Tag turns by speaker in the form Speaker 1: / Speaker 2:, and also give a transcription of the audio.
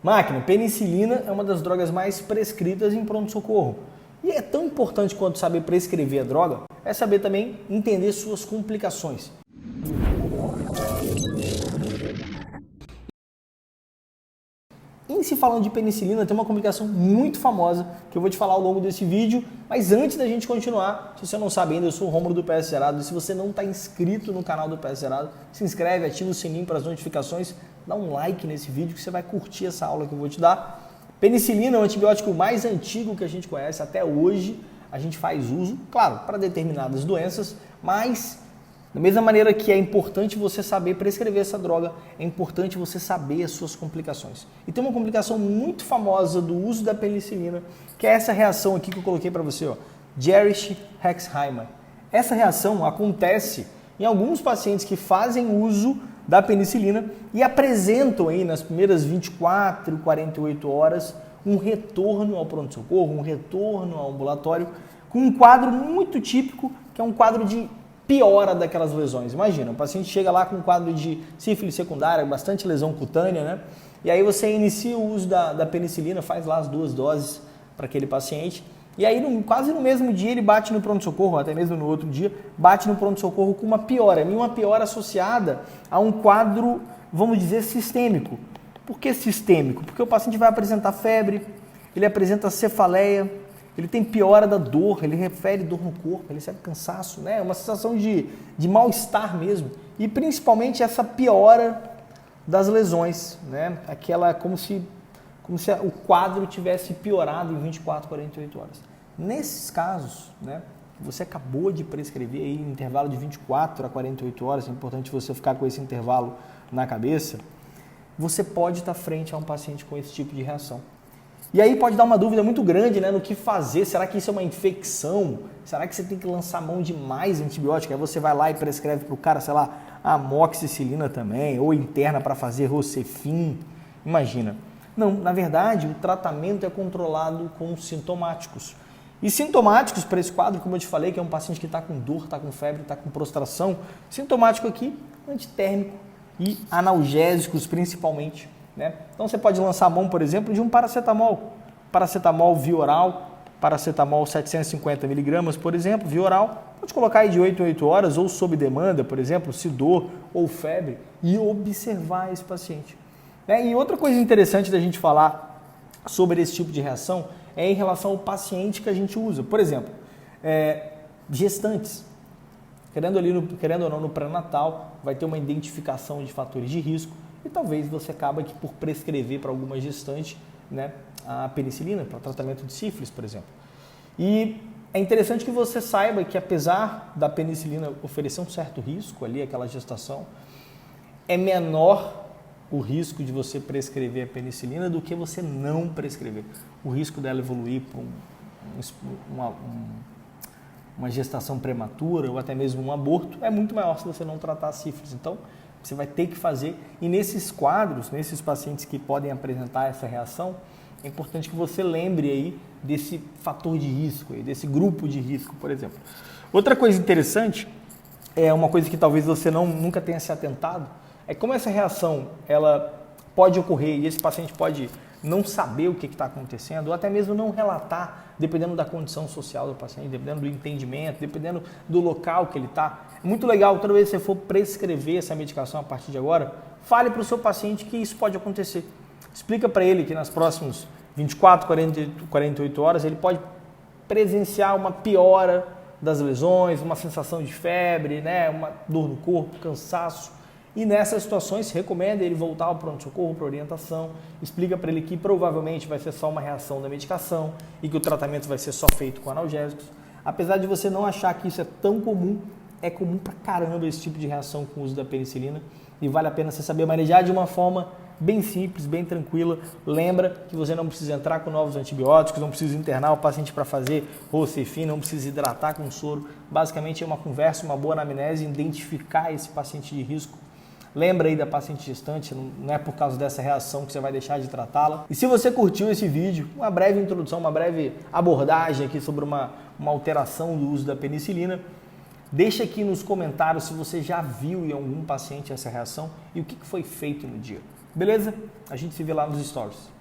Speaker 1: Máquina, penicilina é uma das drogas mais prescritas em pronto-socorro. E é tão importante quanto saber prescrever a droga, é saber também entender suas complicações. Em se falando de penicilina, tem uma complicação muito famosa que eu vou te falar ao longo desse vídeo, mas antes da gente continuar, se você não sabe ainda, eu sou o Rômulo do PS Zerado, e se você não está inscrito no canal do PS Zerado, se inscreve, ativa o sininho para as notificações, dá um like nesse vídeo que você vai curtir essa aula que eu vou te dar. Penicilina é o antibiótico mais antigo que a gente conhece, até hoje a gente faz uso, claro, para determinadas doenças, mas da mesma maneira que é importante você saber prescrever essa droga, é importante você saber as suas complicações. E tem uma complicação muito famosa do uso da penicilina, que é essa reação aqui que eu coloquei para você, ó, Jerisch-Herxheimer. Essa reação acontece em alguns pacientes que fazem uso da penicilina e apresentam aí nas primeiras 24, 48 horas um retorno ao pronto-socorro, um retorno ao ambulatório, com um quadro muito típico, que é um quadro de piora daquelas lesões. Imagina, o paciente chega lá com um quadro de sífilis secundária, bastante lesão cutânea, né? E aí você inicia o uso da penicilina, faz lá as 2 doses para aquele paciente, e aí quase no mesmo dia ele bate no pronto-socorro, até mesmo no outro dia, bate no pronto-socorro com uma piora, e uma piora associada a um quadro, vamos dizer, sistêmico. Por que sistêmico? Porque o paciente vai apresentar febre, ele apresenta cefaleia, ele tem piora da dor, ele refere dor no corpo, ele recebe cansaço, né? Uma sensação de mal-estar mesmo. E principalmente essa piora das lesões, né? Aquela como se o quadro tivesse piorado em 24, 48 horas. Nesses casos, né, você acabou de prescrever aí um intervalo de 24 a 48 horas, é importante você ficar com esse intervalo na cabeça, você pode estar frente a um paciente com esse tipo de reação. E aí pode dar uma dúvida muito grande, né, no que fazer. Será que isso é uma infecção? Será que você tem que lançar mão de mais antibiótico? Aí você vai lá e prescreve para o cara, sei lá, amoxicilina também, ou interna para fazer Rocefin. Imagina. Não, na verdade, o tratamento é controlado com sintomáticos. E sintomáticos para esse quadro, como eu te falei, que é um paciente que está com dor, está com febre, está com prostração, sintomático aqui, antitérmico e analgésicos principalmente. Né? Então você pode lançar a mão, por exemplo, de um paracetamol via oral, paracetamol 750 mg, por exemplo, via oral. Pode colocar aí de 8 a 8 horas ou sob demanda, por exemplo, se dor ou febre, e observar esse paciente. Né? E outra coisa interessante da gente falar sobre esse tipo de reação é em relação ao paciente que a gente usa. Por exemplo, gestantes. Querendo ou não, no pré-natal, vai ter uma identificação de fatores de risco e talvez você acabe aqui por prescrever para alguma gestante, né, a penicilina para tratamento de sífilis, por exemplo. E é interessante que você saiba que apesar da penicilina oferecer um certo risco ali, aquela gestação, é menor o risco de você prescrever a penicilina do que você não prescrever. O risco dela evoluir para uma gestação prematura ou até mesmo um aborto é muito maior se você não tratar a sífilis. Então, você vai ter que fazer. E nesses quadros, nesses pacientes que podem apresentar essa reação, é importante que você lembre aí desse fator de risco, aí, desse grupo de risco, por exemplo. Outra coisa interessante, é uma coisa que talvez você nunca tenha se atentado, é como essa reação ela pode ocorrer e esse paciente pode não saber o que está acontecendo, ou até mesmo não relatar, dependendo da condição social do paciente, dependendo do entendimento, dependendo do local que ele está. É muito legal, toda vez que você for prescrever essa medicação a partir de agora, fale para o seu paciente que isso pode acontecer. Explica para ele que nas próximas 24, 48 horas ele pode presenciar uma piora das lesões, uma sensação de febre, né, uma dor no corpo, cansaço. E nessas situações, se recomenda ele voltar ao pronto-socorro para orientação, explica para ele que provavelmente vai ser só uma reação da medicação e que o tratamento vai ser só feito com analgésicos. Apesar de você não achar que isso é tão comum, é comum pra caramba esse tipo de reação com o uso da penicilina e vale a pena você saber manejar de uma forma bem simples, bem tranquila. Lembra que você não precisa entrar com novos antibióticos, não precisa internar o paciente para fazer Rocefin, não precisa hidratar com soro. Basicamente é uma conversa, uma boa anamnese, identificar esse paciente de risco. Lembra aí da paciente gestante, não é por causa dessa reação que você vai deixar de tratá-la. E se você curtiu esse vídeo, uma breve introdução, uma breve abordagem aqui sobre uma alteração do uso da penicilina, deixa aqui nos comentários se você já viu em algum paciente essa reação e o que foi feito no dia. Beleza? A gente se vê lá nos stories.